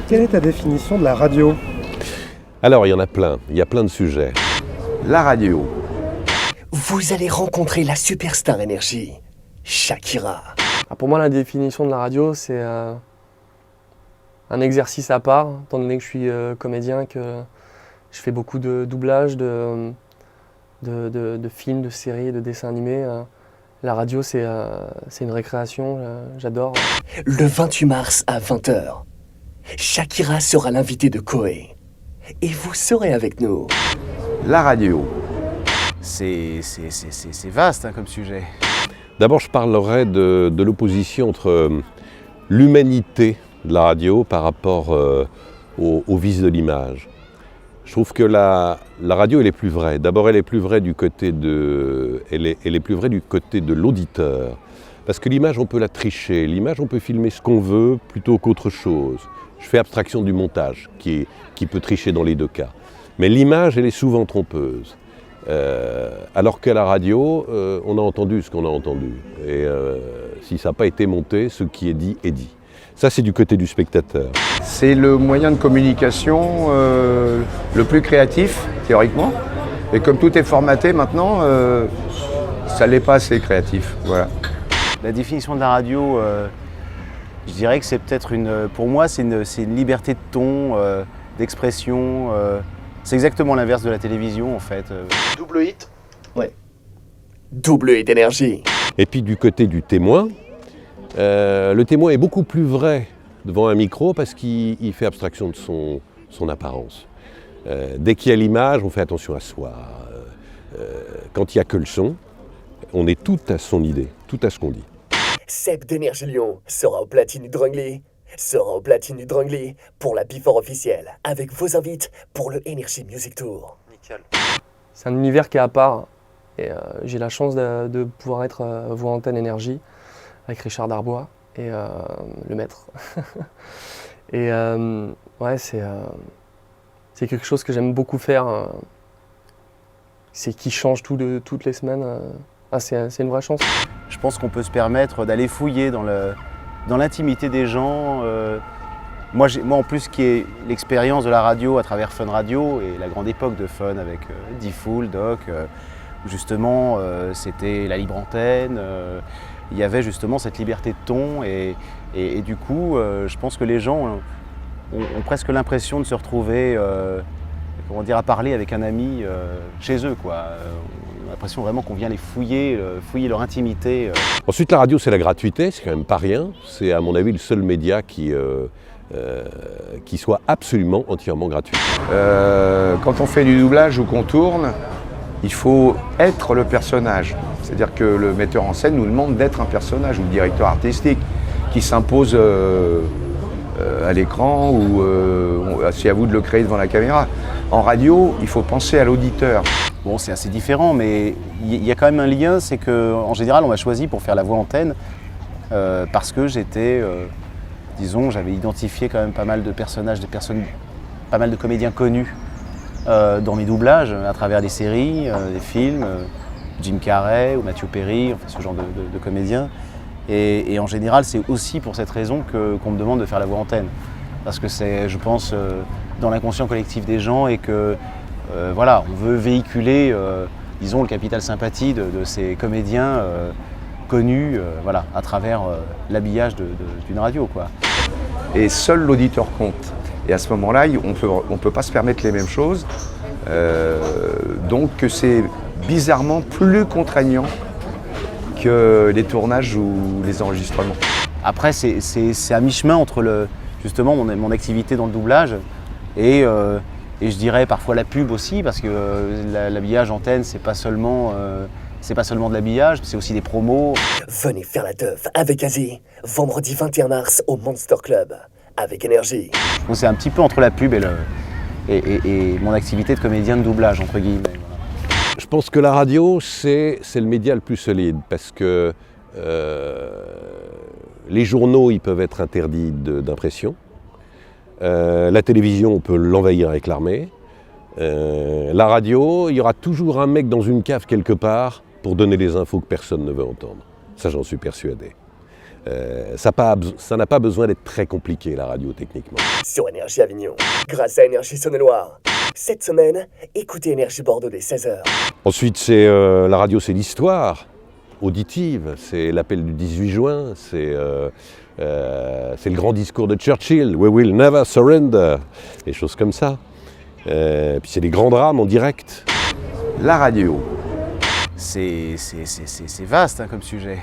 Quelle est ta définition de la radio? Alors, il y en a plein, il y a plein de sujets. La radio. Vous allez rencontrer la superstar énergie, Shakira. Pour moi, la définition de la radio, c'est un exercice à part, étant donné que je suis comédien, que je fais beaucoup de doublage, de films, de séries, de dessins animés. La radio, c'est une récréation, j'adore. Le 28 mars à 20h, Shakira sera l'invité de Koé. Et vous serez avec nous. La radio. C'est vaste comme sujet. D'abord, je parlerai de l'opposition entre l'humanité de la radio par rapport au vice de l'image. Je trouve que la radio, elle est plus vraie. D'abord, elle est plus vraie du côté elle est plus vraie du côté de l'auditeur. Parce que l'image, on peut la tricher. L'image, on peut filmer ce qu'on veut plutôt qu'autre chose. Je fais abstraction du montage, qui peut tricher dans les deux cas. Mais l'image, elle est souvent trompeuse. Alors qu'à la radio, on a entendu ce qu'on a entendu. Et si ça n'a pas été monté, ce qui est dit est dit. Ça, c'est du côté du spectateur. C'est le moyen de communication le plus créatif, théoriquement. Et comme tout est formaté maintenant, ça n'est pas assez créatif. Voilà. La définition de la radio, je dirais que c'est peut-être pour moi, c'est une liberté de ton, d'expression. C'est exactement l'inverse de la télévision, en fait. Double hit? Ouais. Double hit énergie. Et puis du côté du témoin, le témoin est beaucoup plus vrai devant un micro parce qu'il fait abstraction de son apparence. Dès qu'il y a l'image, on fait attention à soi. Quand il n'y a que le son, on est tout à son idée, tout à ce qu'on dit. Seb d'Énergie Lyon sera au platine du Drangly. Pour la Before officielle, avec vos invités pour le Energy Music Tour. Nickel. C'est un univers qui est à part. Et j'ai la chance de pouvoir être voix antenne énergie avec Richard Darbois et le maître. Et ouais, c'est quelque chose que j'aime beaucoup faire. C'est qui change toutes les semaines. C'est une vraie chance. Je pense qu'on peut se permettre d'aller fouiller dans l'intimité des gens. Moi, en plus, qui est l'expérience de la radio à travers Fun Radio et la grande époque de Fun avec D-Fool, Doc, où justement c'était la libre antenne, il y avait justement cette liberté de ton et du coup, je pense que les gens ont presque l'impression de se retrouver à parler avec un ami chez eux, quoi. On a l'impression vraiment qu'on vient les fouiller leur intimité. Ensuite, la radio, c'est la gratuité, c'est quand même pas rien. C'est à mon avis le seul média qui soit absolument entièrement gratuit. Quand on fait du doublage ou qu'on tourne, il faut être le personnage. C'est-à-dire que le metteur en scène nous demande d'être un personnage, ou le directeur artistique qui s'impose à l'écran, ou c'est à vous de le créer devant la caméra. En radio, il faut penser à l'auditeur. Bon, c'est assez différent, mais il y a quand même un lien, c'est qu'en général, on m'a choisi pour faire la voix antenne parce que j'étais, j'avais identifié quand même pas mal de personnages, pas mal de comédiens connus dans mes doublages, à travers des séries, des films, Jim Carrey ou Matthew Perry, enfin, ce genre de comédiens. Et en général, c'est aussi pour cette raison qu'on me demande de faire la voix antenne. Parce que c'est, je pense, dans l'inconscient collectif des gens et que voilà, on veut véhiculer, le capital sympathie de ces comédiens connus voilà, à travers l'habillage d'une radio, quoi. Et seul l'auditeur compte. Et à ce moment-là, on peut pas se permettre les mêmes choses. Donc c'est bizarrement plus contraignant que les tournages ou les enregistrements. Après, c'est à mi-chemin entre justement mon activité dans le doublage et je dirais parfois la pub aussi, parce que l'habillage antenne, c'est pas seulement de l'habillage, c'est aussi des promos. Venez faire la teuf avec Asie, vendredi 21 mars au Monster Club, avec Énergie. Donc c'est un petit peu entre la pub et mon activité de comédien de doublage, entre guillemets. Voilà. Je pense que la radio, c'est le média le plus solide, parce que les journaux, ils peuvent être interdits d'impression. La télévision, on peut l'envahir avec l'armée. La radio, il y aura toujours un mec dans une cave quelque part pour donner les infos que personne ne veut entendre. Ça, j'en suis persuadé. Ça n'a pas besoin d'être très compliqué, la radio, techniquement. Sur Énergie Avignon, grâce à Énergie Saône-et-Loire. Cette semaine, écoutez Énergie Bordeaux dès 16h. Ensuite, la radio, c'est l'histoire auditive. C'est l'appel du 18 juin, c'est le grand discours de Churchill, We will never surrender, des choses comme ça. Puis c'est des grands drames en direct. La radio. C'est vaste hein, comme sujet.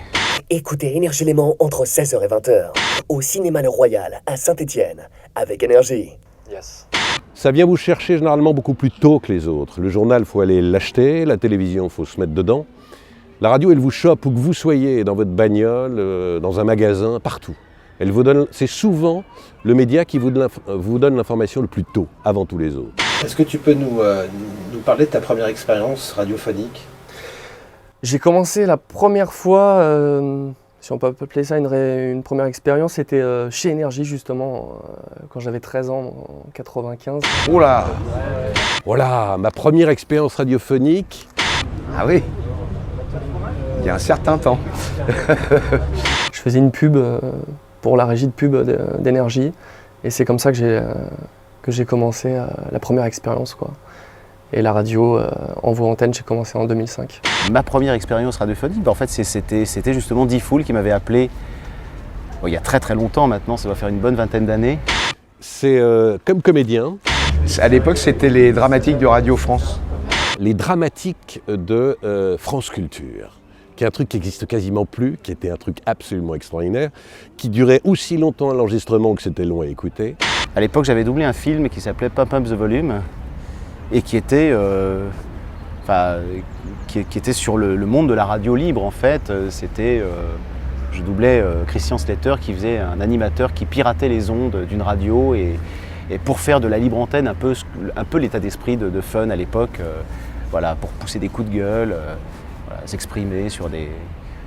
Écoutez Énergie Léman entre 16h et 20h, au Cinéma Le Royal à Saint-Étienne, avec Énergie. Yes. Ça vient vous chercher généralement beaucoup plus tôt que les autres. Le journal, il faut aller l'acheter, la télévision, il faut se mettre dedans. La radio, elle vous chope où que vous soyez, dans votre bagnole, dans un magasin, partout. Elle vous donne, c'est souvent le média qui vous donne l'information le plus tôt, avant tous les autres. Est-ce que tu peux nous parler de ta première expérience radiophonique ? J'ai commencé la première fois, si on peut appeler ça une première expérience, c'était chez Énergie justement, quand j'avais 13 ans, en 95. Oh là! Voilà, ma première expérience radiophonique. Ah oui! Il y a un certain temps. Je faisais une pub pour la régie de pub d'Énergie et c'est comme ça que j'ai commencé la première expérience, quoi. Et la radio en voix antenne, j'ai commencé en 2005. Ma première expérience radiophonique, en fait, c'était justement Diffoul qui m'avait appelé il y a très très longtemps maintenant, ça doit faire une bonne vingtaine d'années. C'est comme comédien. À l'époque, c'était les dramatiques de Radio France. Les dramatiques de France Culture, qui est un truc qui n'existe quasiment plus, qui était un truc absolument extraordinaire, qui durait aussi longtemps à l'enregistrement que c'était long à écouter. À l'époque, j'avais doublé un film qui s'appelait Pump Up the Volume et qui était, qui était sur le monde de la radio libre en fait. Je doublais Christian Slater qui faisait un animateur qui piratait les ondes d'une radio et pour faire de la libre antenne un peu l'état d'esprit de fun à l'époque, voilà, pour pousser des coups de gueule, s'exprimer sur des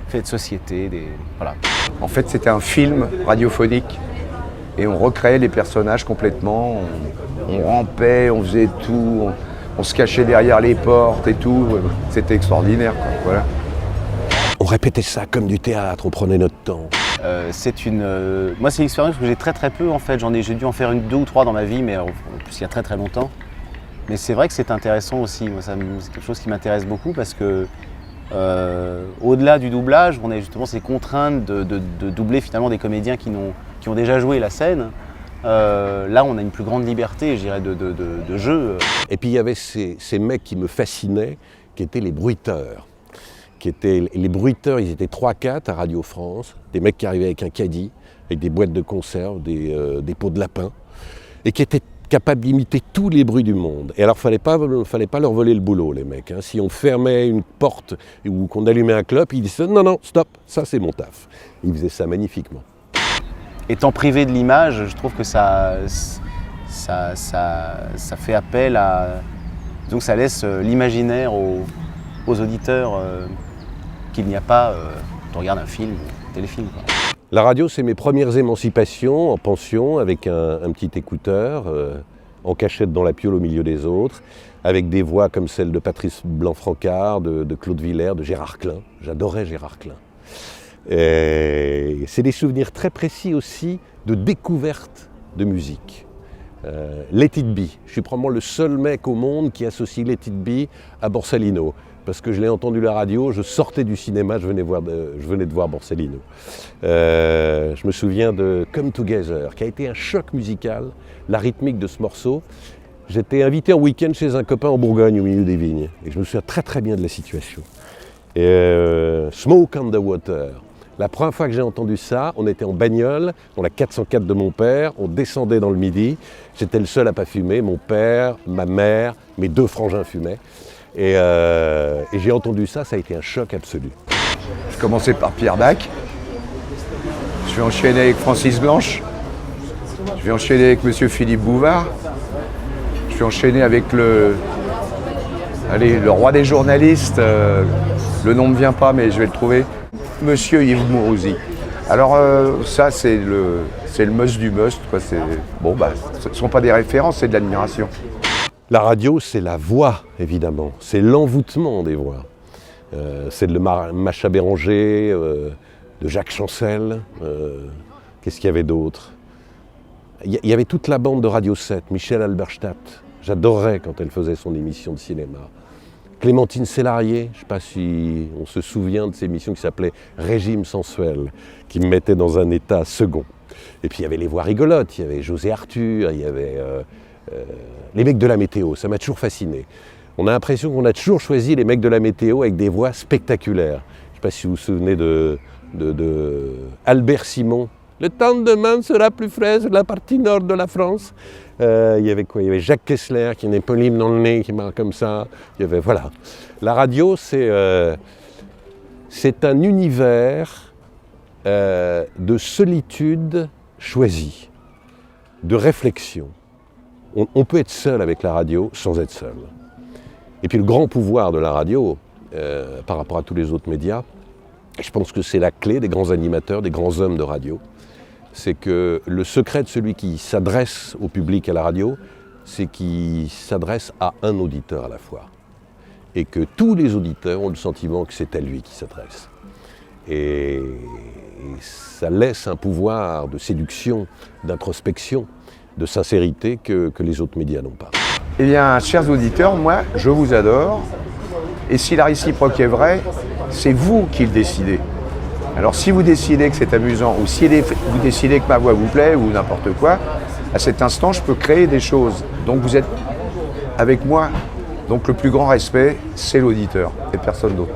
faits de société, voilà. En fait, c'était un film radiophonique et on recréait les personnages complètement. On rampait, on faisait tout, on se cachait derrière les portes et tout. C'était extraordinaire, quoi. Voilà. On répétait ça comme du théâtre, on prenait notre temps. Moi, c'est une expérience que j'ai très très peu en fait. J'ai dû en faire deux ou trois dans ma vie, mais en plus il y a très très longtemps. Mais c'est vrai que c'est intéressant aussi. Moi, c'est quelque chose qui m'intéresse beaucoup parce que au-delà du doublage, on a justement ces contraintes de doubler finalement des comédiens qui ont déjà joué la scène. Là, on a une plus grande liberté, je dirais, de jeu. Et puis il y avait ces mecs qui me fascinaient, qui étaient les bruiteurs. Les bruiteurs, ils étaient 3-4 à Radio France, des mecs qui arrivaient avec un caddie, avec des boîtes de conserve, des pots de lapin, et qui étaient capables d'imiter tous les bruits du monde. Et alors, fallait pas leur voler le boulot, les mecs. Hein. Si on fermait une porte ou qu'on allumait un clope, ils disaient « Non, stop, ça c'est mon taf ». Ils faisaient ça magnifiquement. Étant privé de l'image, je trouve que ça fait appel à... Donc ça laisse l'imaginaire aux auditeurs qu'il n'y a pas quand on regarde un film ou un téléfilm, quoi. La radio, c'est mes premières émancipations en pension, avec un petit écouteur, en cachette dans la piole au milieu des autres, avec des voix comme celle de Patrice Blanc-Francard, de Claude Villers, de Gérard Klein. J'adorais Gérard Klein. Et c'est des souvenirs très précis aussi de découverte de musique. Let It Be. Je suis probablement le seul mec au monde qui associe Let It Be à Borsalino. Parce que je l'ai entendu à la radio, je sortais du cinéma, je venais de voir Borsalino. Je me souviens de Come Together, qui a été un choc musical, la rythmique de ce morceau. J'étais invité en week-end chez un copain en Bourgogne, au milieu des vignes. Et je me souviens très très bien de la situation. Et Smoke on the Water. La première fois que j'ai entendu ça, on était en bagnole, dans la 404 de mon père, on descendait dans le Midi. J'étais le seul à pas fumer, mon père, ma mère, mes deux frangins fumaient. Et j'ai entendu ça, ça a été un choc absolu. Je commençais par Pierre Dac. Je vais enchaîner avec Francis Blanche. Je vais enchaîner avec Monsieur Philippe Bouvard. Je vais enchaîner avec le roi des journalistes. Le nom ne me vient pas, mais je vais le trouver. Monsieur Yves Mourouzi. Alors ça, c'est le must du must, quoi. Ce ne sont pas des références, c'est de l'admiration. La radio, c'est la voix, évidemment. C'est l'envoûtement des voix. C'est de Macha Béranger, Jacques Chancel. Qu'est-ce qu'il y avait d'autre? Il y avait toute la bande de Radio 7, Michel Halberstadt. J'adorais quand elle faisait son émission de cinéma. Clémentine Sélarié, je ne sais pas si on se souvient de ces émissions qui s'appelaient Régime sensuel, qui me mettaient dans un état second. Et puis il y avait les voix rigolotes, il y avait José Arthur, il y avait les mecs de la météo, ça m'a toujours fasciné. On a l'impression qu'on a toujours choisi les mecs de la météo avec des voix spectaculaires. Je ne sais pas si vous vous souvenez de Albert Simon. Le temps de demain sera plus frais sur la partie nord de la France. Il y avait quoi? Il y avait Jacques Kessler qui a une éponine dans le nez, qui marche comme ça. Il y avait, voilà. La radio, c'est un univers de solitude choisie, de réflexion. On peut être seul avec la radio sans être seul. Et puis le grand pouvoir de la radio, par rapport à tous les autres médias, je pense que c'est la clé des grands animateurs, des grands hommes de radio, c'est que le secret de celui qui s'adresse au public à la radio, c'est qu'il s'adresse à un auditeur à la fois. Et que tous les auditeurs ont le sentiment que c'est à lui qui s'adresse. Et ça laisse un pouvoir de séduction, d'introspection, de sincérité que les autres médias n'ont pas. Eh bien, chers auditeurs, moi, je vous adore. Et si la réciproque est vraie, c'est vous qui le décidez. Alors si vous décidez que c'est amusant, ou si vous décidez que ma voix vous plaît, ou n'importe quoi, à cet instant, je peux créer des choses. Donc vous êtes avec moi. Donc le plus grand respect, c'est l'auditeur, et personne d'autre.